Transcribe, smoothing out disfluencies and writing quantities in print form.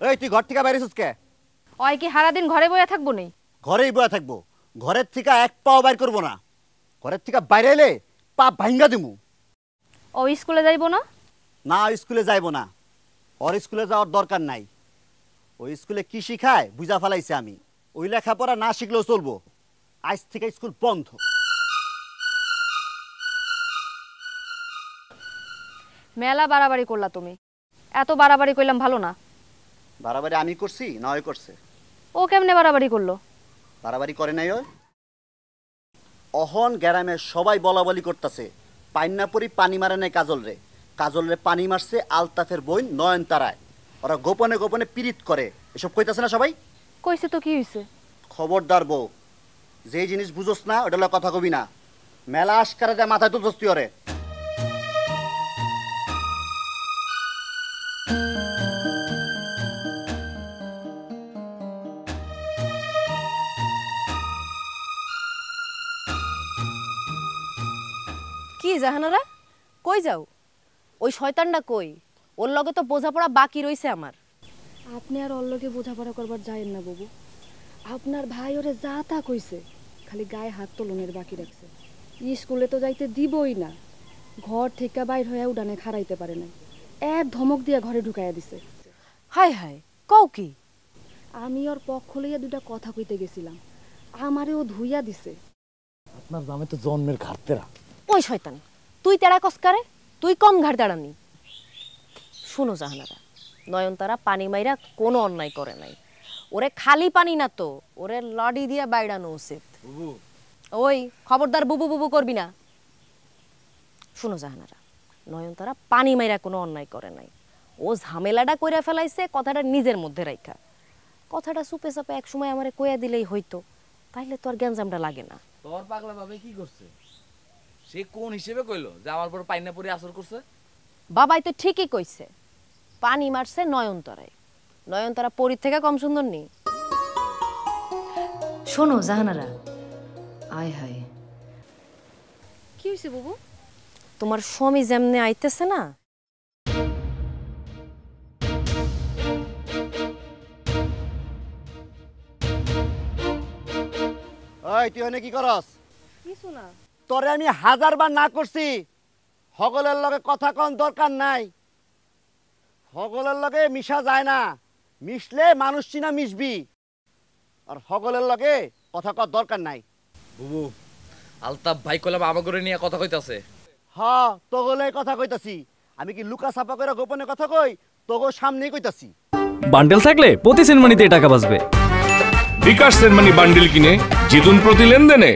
এই তুই ঘর থেকে বাইরে কে? ওই কি সারা দিন ঘরে বইয়া থাকবো নেই? ঘরেই বইয়া থাকবো। ঘরের থেকে এক পাও বাইর করবো না। ঘরের থেকে বাইরে এলে পা ভাঙ্গা দিমু। ও স্কুলে যাইবো না? না, স্কুলে যাইবো না। ওর স্কুলে যাওয়ার দরকার নাই। ওই স্কুলে কি শিখায় বুঝা ফেলাইছে আমি। ওই লেখাপড়া না শিখলেও চলবো। আজ থেকে স্কুল বন্ধ। মেলা বাড়াবাড়ি করলা তুমি। এত বাড়াবাড়ি করলাম ভালো না। বাড়াবাড়ি আমি করছি না ওই করছে? ও কেমনে বাড়াবাড়ি করলো? বাড়াবাড়ি করে নাই ওই। অহন গ্রামের সবাই বলা বলি করতেছে পাইন্নাপুরি পানি মারে নাই কাজল রে। কাজল রে পানি মারছে আলতাফের বোন নয়নতারায়। ওরা গোপনে গোপনে পীড়িত করে, এসব কইতাছে না সবাই? কইছে তো কি হইছে? খবরদার বউ, যে জিনিস বুঝোস না ওটা হলো কথা কবি না। মেলা আশকারা দেয় মাথায় তো দোস্তি ওরে। কি জাহানারা, কই যাও? ওই শয়তানটা কই? ওর লগে তো বোঝাপড়া বাকি রইছে আমার। আপনি আর ওর লগে বোঝাপড়া করবার যায়েন না বাবু। আপনার ভাই ওরে যা তা কইছে, খালি গায়ে হাত তোলনের বাকি রাখছে। স্কুলে তো যাইতে দিবই না। ঘর থেকে বাইর হয়ে উড়ানে খাড়াইতে পারে না, এক ধমক দিয়ে ঘরে ঢুকাইয়া দিছে। হায় হায়, কও কি? আমি ওর পক্ষ লইয়া দুটা কথা কইতে গেছিলাম, আমারে ও ধুইয়া দিছে। আপনার জামে তো জন্মের ঘাটতেরা। ওই শয়তান, তুই তেরা কসকারে? তুই কম ঘাড় দাঁড়ানি। শুনো জাহানারা, নয়নতারা পানি মাইরা কোনো অন্যায় করে নাই। ওরে খালি পানি না তো, ওরে লডি দিয়া বাইড়ানো উচিত। ওই খবরদার বুবু বুবু করবি না। শুনো জাহানারা, নয়নতারা পানি মাইরা কোনো অন্যায় করে নাই। ও ঝামেলাটা কইরা ফেলাইছে কথাটা নিজের মধ্যে রাইখা। কথাটা সুপে চাপে এক সময় আমারে কইয়া দিলেই হইতো, তাইলে তো আর গ্যাঞ্জামটা লাগে না। তোর পাগলা ভাবে কি করছে? সে কোন হিসেবে কইলো যে আমার পর পাইনা পরে আসর করছে? বাবাই তো ঠিকই কইছে, পানি মারছে নয়নতারায়। নয়নতারা পরীর থেকে কম সুন্দর নি। শোনো জাহানারা, আয় হায়, কি হইছে বাবু? তোমার স্বামী যেমনে আইতেছে না, ওই তুই ওখানে কি করস? কিছু না। তোরে আমি 1000 বার না করছি হগলের লগে কথা কন দরকার নাই। হগলের লগে মিশা যায় না, মিশলে মানুষ চিনা মিশবি। আর হগলের লগে কথা কর দরকার নাই। বুবু, আলতাফ ভাই কইলাম আমাগরে নিয়ে কথা কইতাছে। হ্যাঁ, তোগলে কথা কইতাছি। আমি কি লুকা ছাপা করে গোপনে কথা কই? তোগো সামনেই কইতাছি। বান্ডেল থাকলে প্রতি সেনমানিতে টাকা বাঁচবে। বিকাশ সেনমানি বান্ডেল কিনে জিতুন প্রতি লেনদেনে।